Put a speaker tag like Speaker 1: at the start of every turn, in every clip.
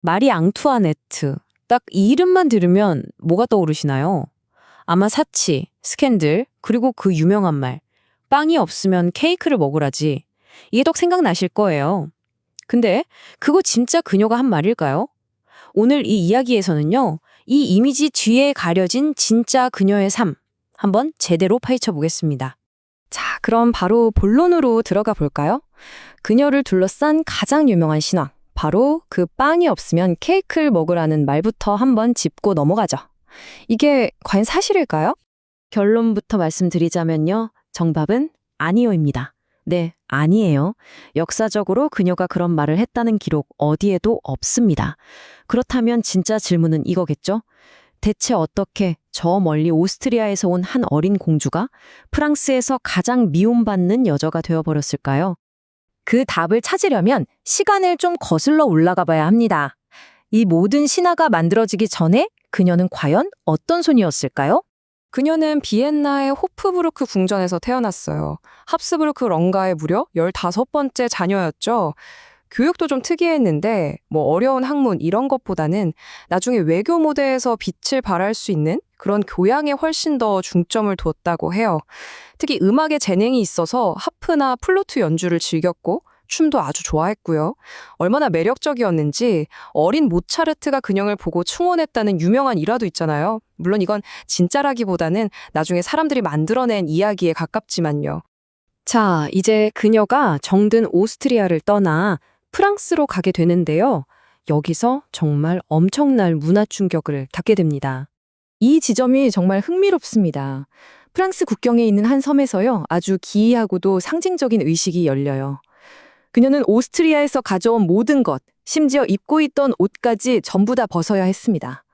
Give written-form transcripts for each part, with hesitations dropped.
Speaker 1: 마리 앙투아네트. 딱 이 이름만 들으면 뭐가 떠오르시나요? 아마 사치, 스캔들, 그리고 그 유명한 말. 빵이 없으면 케이크를 먹으라지. 이게 딱 생각나실 거예요. 근데 그거 진짜 그녀가 한 말일까요? 오늘 이 이야기에서는요, 이 이미지 뒤에 가려진 진짜 그녀의 삶, 한번 제대로 파헤쳐 보겠습니다. 자, 그럼 바로 본론으로 들어가 볼까요? 그녀를 둘러싼 가장 유명한 신화, 바로 그 빵이 없으면 케이크를 먹으라는 말부터 한번 짚고 넘어가죠. 이게 과연 사실일까요? 결론부터 말씀드리자면요, 정답은 아니요입니다. 네, 아니에요. 역사적으로 그녀가 그런 말을 했다는 기록 어디에도 없습니다. 그렇다면 진짜 질문은 이거겠죠? 대체 어떻게 저 멀리 오스트리아에서 온 한 어린 공주가 프랑스에서 가장 미움받는 여자가 되어버렸을까요? 그 답을 찾으려면 시간을 좀 거슬러 올라가 봐야 합니다. 이 모든 신화가 만들어지기 전에 그녀는 과연 어떤 손이었을까요?
Speaker 2: 그녀는 비엔나의 호프부르크 궁전에서 태어났어요. 합스부르크 런가의 무려 15번째 자녀였죠. 교육도 좀 특이했는데 어려운 학문 이런 것보다는 나중에 외교 무대에서 빛을 발할 수 있는 그런 교양에 훨씬 더 중점을 뒀다고 해요. 특히 음악에 재능이 있어서 하프나 플루트 연주를 즐겼고 춤도 아주 좋아했고요. 얼마나 매력적이었는지 어린 모차르트가 그녀를 보고 충원했다는 유명한 일화도 있잖아요. 물론 이건 진짜라기보다는 나중에 사람들이 만들어낸 이야기에 가깝지만요.
Speaker 1: 자, 이제 그녀가 정든 오스트리아를 떠나 프랑스로 가게 되는데요. 여기서 정말 엄청난 문화 충격을 갖게 됩니다.
Speaker 3: 이 지점이 정말 흥미롭습니다. 프랑스 국경에 있는 한 섬에서요, 아주 기이하고도 상징적인 의식이 열려요. 그녀는 오스트리아에서 가져온 모든 것, 심지어 입고 있던 옷까지 전부 다 벗어야 했습니다.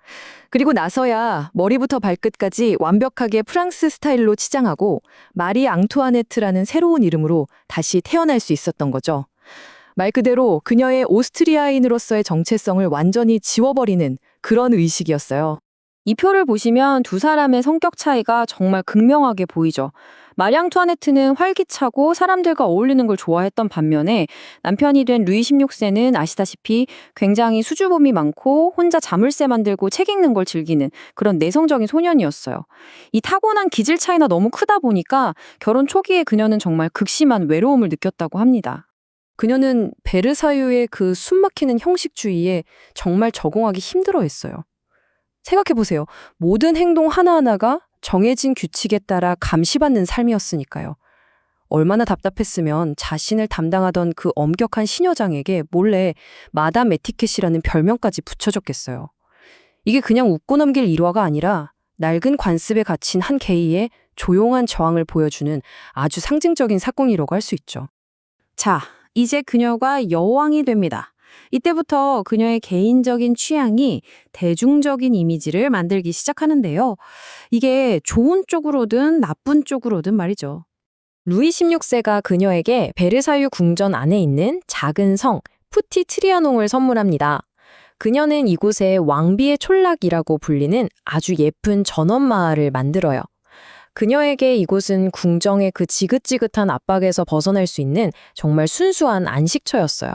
Speaker 3: 그리고 나서야 머리부터 발끝까지 완벽하게 프랑스 스타일로 치장하고 마리 앙투아네트라는 새로운 이름으로 다시 태어날 수 있었던 거죠. 말 그대로 그녀의 오스트리아인으로서의 정체성을 완전히 지워버리는 그런 의식이었어요.
Speaker 1: 이 표를 보시면 두 사람의 성격 차이가 정말 극명하게 보이죠. 마리 앙투아네트는 활기차고 사람들과 어울리는 걸 좋아했던 반면에 남편이 된 루이 16세는 아시다시피 굉장히 수줍음이 많고 혼자 자물쇠 만들고 책 읽는 걸 즐기는 그런 내성적인 소년이었어요. 이 타고난 기질 차이나 너무 크다 보니까 결혼 초기에 그녀는 정말 극심한 외로움을 느꼈다고 합니다.
Speaker 2: 그녀는 베르사유의 그 숨막히는 형식주의에 정말 적응하기 힘들어했어요. 생각해보세요. 모든 행동 하나하나가 정해진 규칙에 따라 감시받는 삶이었으니까요. 얼마나 답답했으면 자신을 담당하던 그 엄격한 시녀장에게 몰래 마담 에티켓이라는 별명까지 붙여줬겠어요. 이게 그냥 웃고 넘길 일화가 아니라 낡은 관습에 갇힌 한 게이의 조용한 저항을 보여주는 아주 상징적인 사건이라고 할 수 있죠.
Speaker 1: 자, 이제 그녀가 여왕이 됩니다. 이때부터 그녀의 개인적인 취향이 대중적인 이미지를 만들기 시작하는데요. 이게 좋은 쪽으로든 나쁜 쪽으로든 말이죠. 루이 16세가 그녀에게 베르사유 궁전 안에 있는 작은 성 푸티 트리아농을 선물합니다. 그녀는 이곳에 왕비의 촌락이라고 불리는 아주 예쁜 전원 마을을 만들어요. 그녀에게 이곳은 궁정의 그 지긋지긋한 압박에서 벗어날 수 있는 정말 순수한 안식처였어요.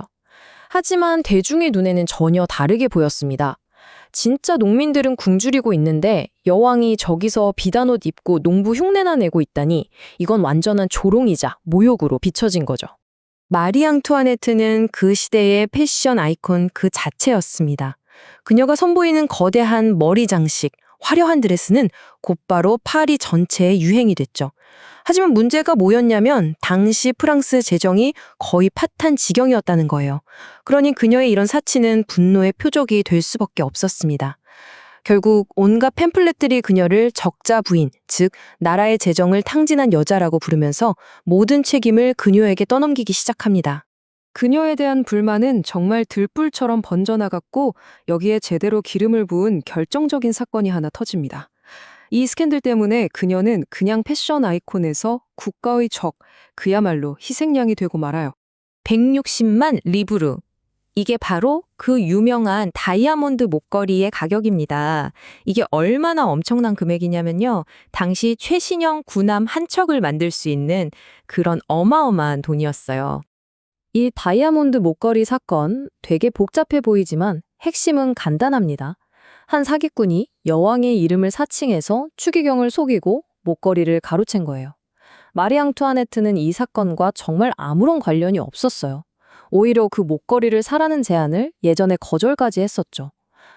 Speaker 1: 하지만 대중의 눈에는 전혀 다르게 보였습니다. 진짜 농민들은 굶주리고 있는데 여왕이 저기서 비단옷 입고 농부 흉내나 내고 있다니 이건 완전한 조롱이자 모욕으로 비춰진 거죠.
Speaker 3: 마리 앙투아네트는 그 시대의 패션 아이콘 그 자체였습니다. 그녀가 선보이는 거대한 머리 장식, 화려한 드레스는 곧바로 파리 전체에 유행이 됐죠. 하지만 문제가 뭐였냐면 당시 프랑스 재정이 거의 파탄 지경이었다는 거예요. 그러니 그녀의 이런 사치는 분노의 표적이 될 수밖에 없었습니다. 결국 온갖 팸플렛들이 그녀를 적자 부인, 즉 나라의 재정을 탕진한 여자라고 부르면서 모든 책임을 그녀에게 떠넘기기 시작합니다.
Speaker 2: 그녀에 대한 불만은 정말 들불처럼 번져나갔고 여기에 제대로 기름을 부은 결정적인 사건이 하나 터집니다. 이 스캔들 때문에 그녀는 그냥 패션 아이콘에서 국가의 적, 그야말로 희생양이 되고 말아요.
Speaker 1: 160만 리브르. 이게 바로 그 유명한 다이아몬드 목걸이의 가격입니다. 이게 얼마나 엄청난 금액이냐면요. 당시 최신형 구남 한 척을 만들 수 있는 그런 어마어마한 돈이었어요. 이 다이아몬드 목걸이 사건 되게 복잡해 보이지만 핵심은 간단합니다. 한 사기꾼이 여왕의 이름을 사칭해서 추기경을 속이고 목걸이를 가로챈 거예요. 마리 앙투아네트는 이 사건과 정말 아무런 관련이 없었어요. 오히려 그 목걸이를 사라는 제안을 예전에 거절까지 했었죠.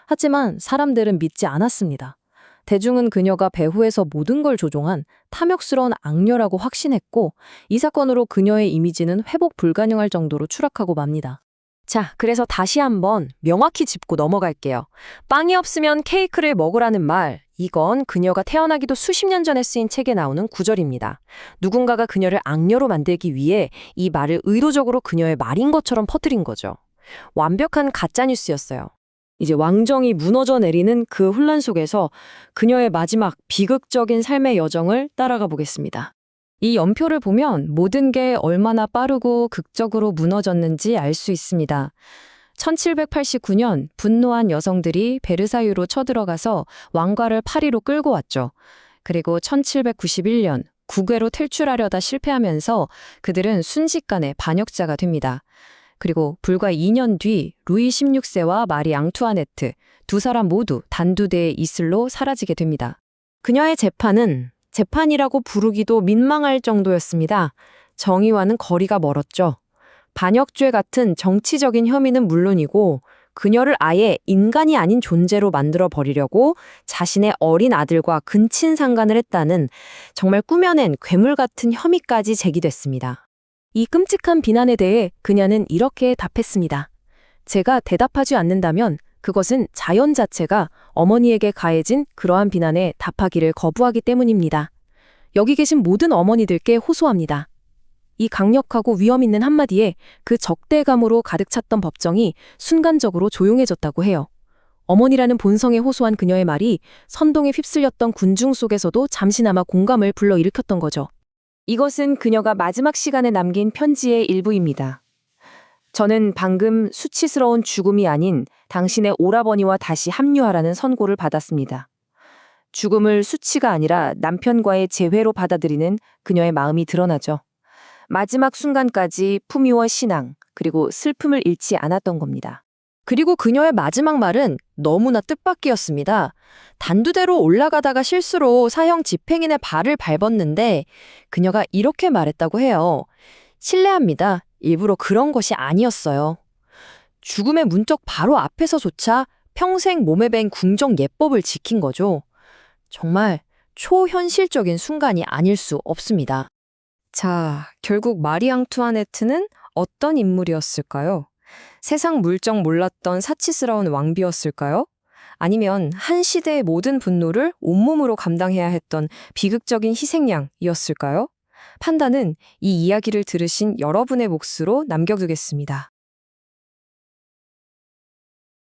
Speaker 1: 하지만 사람들은 믿지 않았습니다. 대중은 그녀가 배후에서 모든 걸 조종한 탐욕스러운 악녀라고 확신했고, 이 사건으로 그녀의 이미지는 회복 불가능할 정도로 추락하고 맙니다. 자, 그래서 다시 한번 명확히 짚고 넘어갈게요. 빵이 없으면 케이크를 먹으라는 말, 이건 그녀가 태어나기도 수십 년 전에 쓰인 책에 나오는 구절입니다. 누군가가 그녀를 악녀로 만들기 위해 이 말을 의도적으로 그녀의 말인 것처럼 퍼뜨린 거죠. 완벽한 가짜뉴스였어요. 이제 왕정이 무너져 내리는 그 혼란 속에서 그녀의 마지막 비극적인 삶의 여정을 따라가 보겠습니다. 이 연표를 보면 모든 게 얼마나 빠르고 극적으로 무너졌는지 알 수 있습니다. 1789년 분노한 여성들이 베르사유로 쳐들어가서 왕과를 파리로 끌고 왔죠. 그리고 1791년 국외로 탈출하려다 실패하면서 그들은 순식간에 반역자가 됩니다. 그리고 불과 2년 뒤 루이 16세와 마리 앙투아네트 두 사람 모두 단두대의 이슬로 사라지게 됩니다. 그녀의 재판은 재판이라고 부르기도 민망할 정도였습니다. 정의와는 거리가 멀었죠. 반역죄 같은 정치적인 혐의는 물론이고 그녀를 아예 인간이 아닌 존재로 만들어 버리려고 자신의 어린 아들과 근친상간을 했다는 정말 꾸며낸 괴물 같은 혐의까지 제기됐습니다. 이 끔찍한 비난에 대해 그녀는 이렇게 답했습니다. 제가 대답하지 않는다면 그것은 자연 자체가 어머니에게 가해진 그러한 비난에 답하기를 거부하기 때문입니다. 여기 계신 모든 어머니들께 호소합니다. 이 강력하고 위험 있는 한마디에 그 적대감으로 가득 찼던 법정이 순간적으로 조용해졌다고 해요. 어머니라는 본성에 호소한 그녀의 말이 선동에 휩쓸렸던 군중 속에서도 잠시나마 공감을 불러일으켰던 거죠. 이것은 그녀가 마지막 시간에 남긴 편지의 일부입니다. 저는 방금 수치스러운 죽음이 아닌 당신의 오라버니와 다시 합류하라는 선고를 받았습니다. 죽음을 수치가 아니라 남편과의 재회로 받아들이는 그녀의 마음이 드러나죠. 마지막 순간까지 품위와 신앙, 그리고 슬픔을 잃지 않았던 겁니다. 그리고 그녀의 마지막 말은 너무나 뜻밖이었습니다. 단두대로 올라가다가 실수로 사형 집행인의 발을 밟았는데 그녀가 이렇게 말했다고 해요. 실례합니다. 일부러 그런 것이 아니었어요. 죽음의 문턱 바로 앞에서조차 평생 몸에 밴 궁정 예법을 지킨 거죠. 정말 초현실적인 순간이 아닐 수 없습니다.
Speaker 2: 자, 결국 마리 앙투아네트는 어떤 인물이었을까요? 세상 물정 몰랐던 사치스러운 왕비였을까요? 아니면 한 시대의 모든 분노를 온몸으로 감당해야 했던 비극적인 희생양이었을까요? 판단은 이 이야기를 들으신 여러분의 몫으로 남겨두겠습니다.